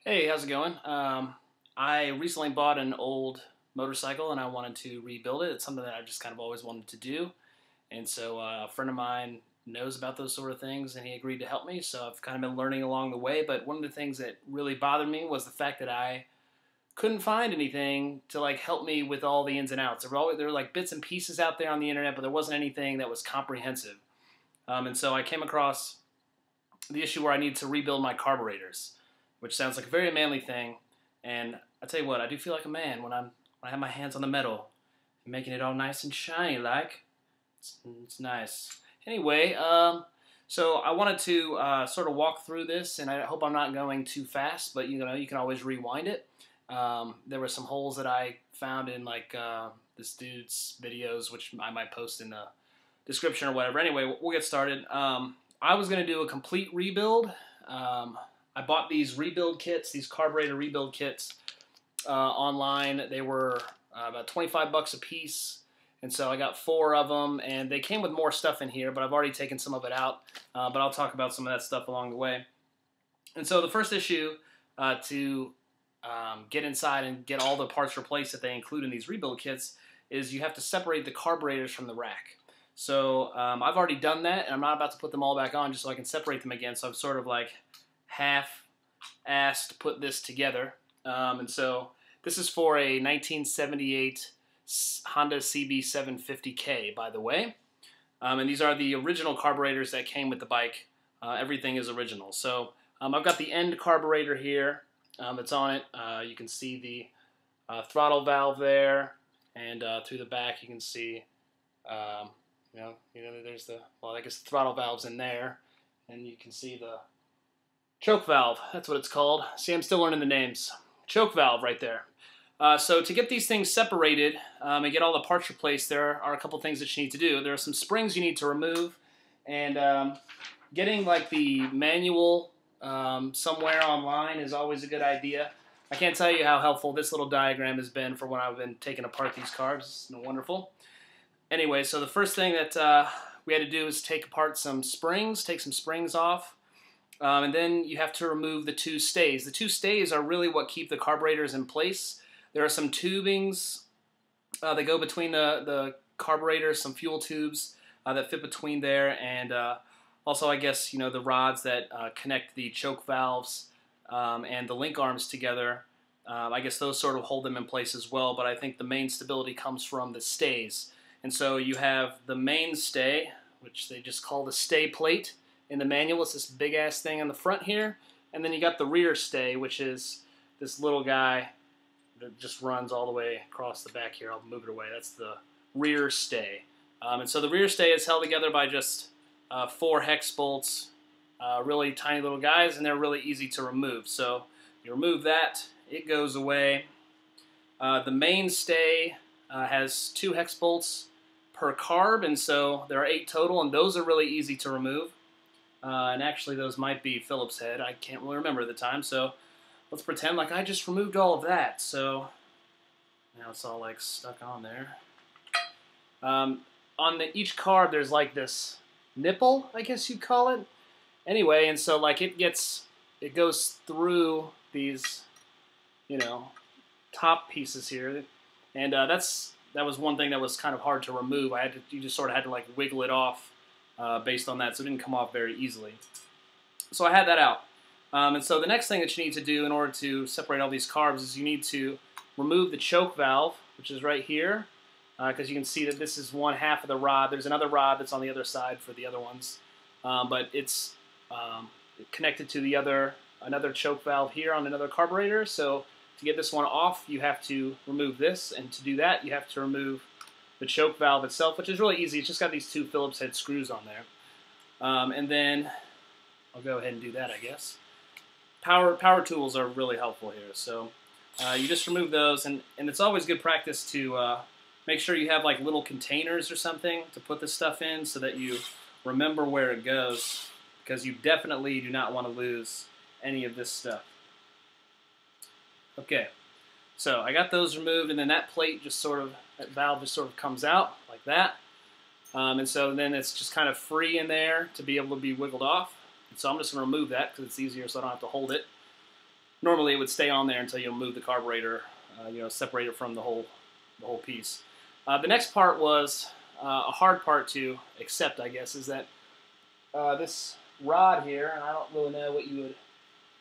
Hey, how's it going? I recently bought an old motorcycle and I wanted to rebuild it. It's something that I just kind of always wanted to do. And so a friend of mine knows about those sort of things and he agreed to help me. So I've kind of been learning along the way. But one of the things that really bothered me was the fact that I couldn't find anything to like help me with all the ins and outs. There were like bits and pieces out there on the internet, but there wasn't anything that was comprehensive. And so I came across the issue where I need to rebuild my carburetors, which sounds like a very manly thing. And I tell you what, I do feel like a man when I have my hands on the metal, making it all nice and shiny like. It's nice. Anyway, so I wanted to sort of walk through this, and I hope I'm not going too fast, but you can always rewind it. There were some holes that I found in like this dude's videos, which I might post in the description or whatever. Anyway, we'll get started. I was going to do a complete rebuild. I bought these rebuild kits, these carburetor rebuild kits online. They were about 25 bucks a piece, and so I got 4 of them, and they came with more stuff in here, but I've already taken some of it out, but I'll talk about some of that stuff along the way. And so the first issue to get inside and get all the parts replaced that they include in these rebuild kits is you have to separate the carburetors from the rack. So I've already done that, and I'm not about to put them all back on just so I can separate them again, so I've sort of like half-assed put this together. And so this is for a 1978 Honda CB750K, by the way. And these are the original carburetors that came with the bike. Everything is original. So I've got the end carburetor here that's on it. You can see the throttle valve there, and through the back you can see, there's the, well, I guess the throttle valve's in there, and you can see the choke valve, that's what it's called. See, I'm still learning the names. Choke valve right there. So to get these things separated and get all the parts replaced, there are a couple things that you need to do. There are some springs you need to remove, and getting like the manual somewhere online is always a good idea. I can't tell you how helpful this little diagram has been for when I've been taking apart these cars. It's been wonderful. Anyway, so the first thing that we had to do is take apart some springs, take some springs off. And then you have to remove the 2 stays. The 2 stays are really what keep the carburetors in place. There are some tubings that go between the carburetors, some fuel tubes that fit between there, and also I guess the rods that connect the choke valves and the link arms together. I guess those sort of hold them in place as well, but I think the main stability comes from the stays. And so you have the main stay, which they just call the stay plate. In the manual, it's this big-ass thing on the front here. And then you got the rear stay, which is this little guy that just runs all the way across the back here. I'll move it away. That's the rear stay. And so the rear stay is held together by just 4 hex bolts, really tiny little guys, and they're really easy to remove. So you remove that, it goes away. The main stay has 2 hex bolts per carb, and so there are 8 total, and those are really easy to remove. And actually those might be Phillips head. I can't really remember at the time, so let's pretend like I just removed all of that. So now it's all like stuck on there. On each carb there's like this nipple, I guess you'd call it. Anyway, and so like it goes through these, top pieces here, and that was one thing that was kind of hard to remove. You just sort of had to like wiggle it off based on that, so it didn't come off very easily. So I had that out. And so the next thing that you need to do in order to separate all these carbs is you need to remove the choke valve, which is right here, because you can see that this is one half of the rod. There's another rod that's on the other side for the other ones, but it's connected to another choke valve here on another carburetor. So to get this one off, you have to remove this, and to do that, you have to remove the choke valve itself, which is really easy. It's just got these 2 Phillips head screws on there. And then I'll go ahead and do that, I guess. Power tools are really helpful here. So you just remove those, and it's always good practice to make sure you have like little containers or something to put this stuff in so that you remember where it goes, because you definitely do not want to lose any of this stuff. Okay, so I got those removed, and then that valve just sort of comes out like that. And so then it's just kind of free in there to be able to be wiggled off. And so I'm just going to remove that because it's easier so I don't have to hold it. normally it would stay on there until you move the carburetor, separate it from the whole piece. The next part was a hard part to accept, I guess, is that this rod here, and I don't really know what you would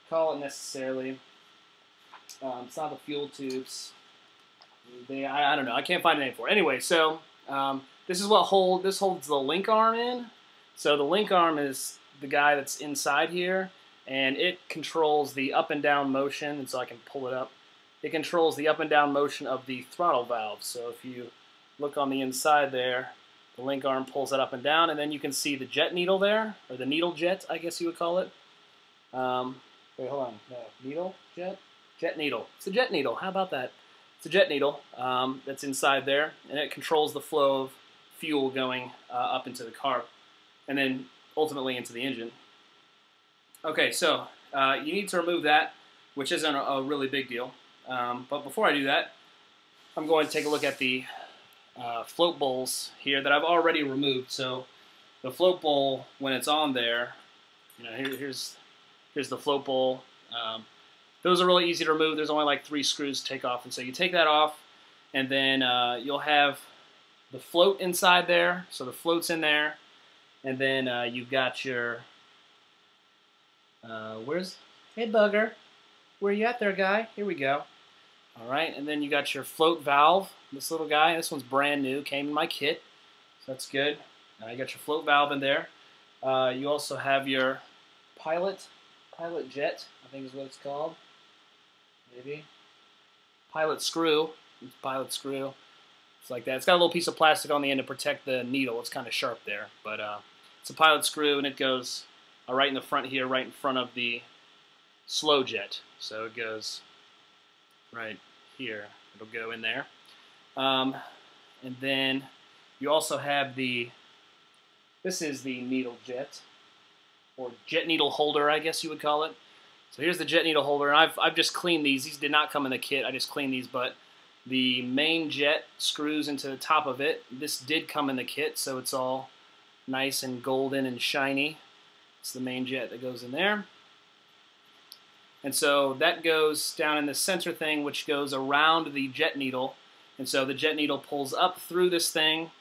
call it necessarily. It's not the fuel tubes. I don't know. I can't find a name for it. Anyway, so this is what holds the link arm in. So the link arm is the guy that's inside here, and it controls the up and down motion. And so I can pull it up. It controls the up and down motion of the throttle valve. So if you look on the inside there, the link arm pulls it up and down, and then you can see the jet needle there, or the needle jet, I guess you would call it. Wait, hold on. No, needle jet. Jet needle. It's a jet needle. How about that? It's a jet needle that's inside there, and it controls the flow of fuel going up into the carb, and then ultimately into the engine. Okay, so you need to remove that, which isn't a really big deal. But before I do that, I'm going to take a look at the float bowls here that I've already removed. So the float bowl, when it's on there, here's the float bowl. Those are really easy to remove. There's only like 3 screws to take off. And so you take that off, and then you'll have the float inside there. So the float's in there. And then you've got your, hey bugger, where you at there, guy? Here we go. All right, and then you got your float valve, this little guy. This one's brand new, came in my kit. So that's good. You got your float valve in there. You also have your pilot jet, I think is what it's called. Maybe. Pilot screw. It's pilot screw. It's like that. It's got a little piece of plastic on the end to protect the needle. It's kind of sharp there. But it's a pilot screw, and it goes right in the front here, right in front of the slow jet. So it goes right here. It'll go in there. And then you also have this is the needle jet, or jet needle holder, I guess you would call it. So here's the jet needle holder, and I've just cleaned these. These did not come in the kit. I just cleaned these, but the main jet screws into the top of it. This did come in the kit, so it's all nice and golden and shiny. It's the main jet that goes in there. And so that goes down in the center thing, which goes around the jet needle. And so the jet needle pulls up through this thing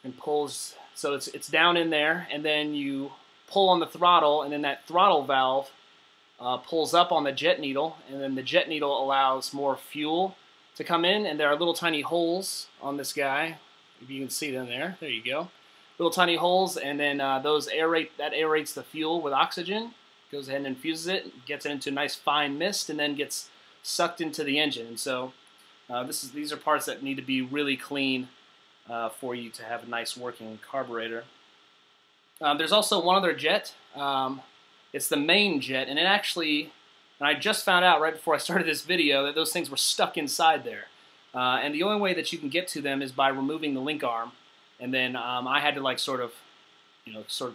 and pulls, so it's down in there, and then you pull on the throttle, and then that throttle valve pulls up on the jet needle, and then the jet needle allows more fuel to come in, and there are little tiny holes on this guy. If you can see them there, there you go. Little tiny holes, and then that aerates the fuel with oxygen. Goes ahead and infuses it, gets it into a nice fine mist, and then gets sucked into the engine. And so these are parts that need to be really clean for you to have a nice working carburetor. There's also one other jet. It's the main jet, and I just found out right before I started this video that those things were stuck inside there. And the only way that you can get to them is by removing the link arm. And then I had to like sort of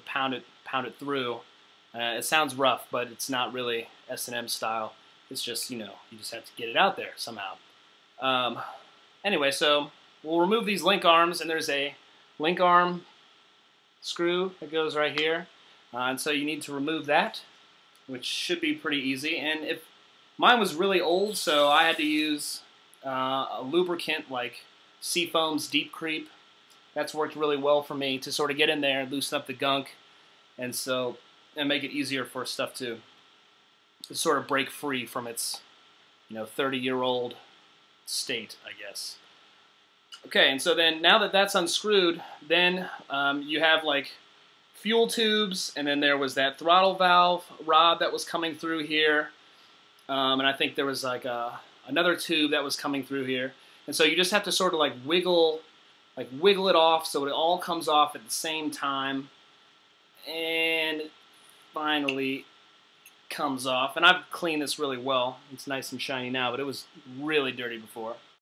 pound it through. It sounds rough, but it's not really S&M style. It's just, you just have to get it out there somehow. Anyway, so we'll remove these link arms, and there's a link arm screw that goes right here. And so you need to remove that, which should be pretty easy. And if mine was really old, so I had to use a lubricant like Seafoam's Deep Creep. That's worked really well for me to sort of get in there and loosen up the gunk, and make it easier for stuff to sort of break free from its 30-year-old state, I guess. Okay, and so then now that that's unscrewed, then you have like fuel tubes, and then there was that throttle valve rod that was coming through here, and I think there was like another tube that was coming through here, and so you just have to sort of like wiggle it off so it all comes off at the same time, and it finally comes off. And I've cleaned this really well. It's nice and shiny now, but it was really dirty before.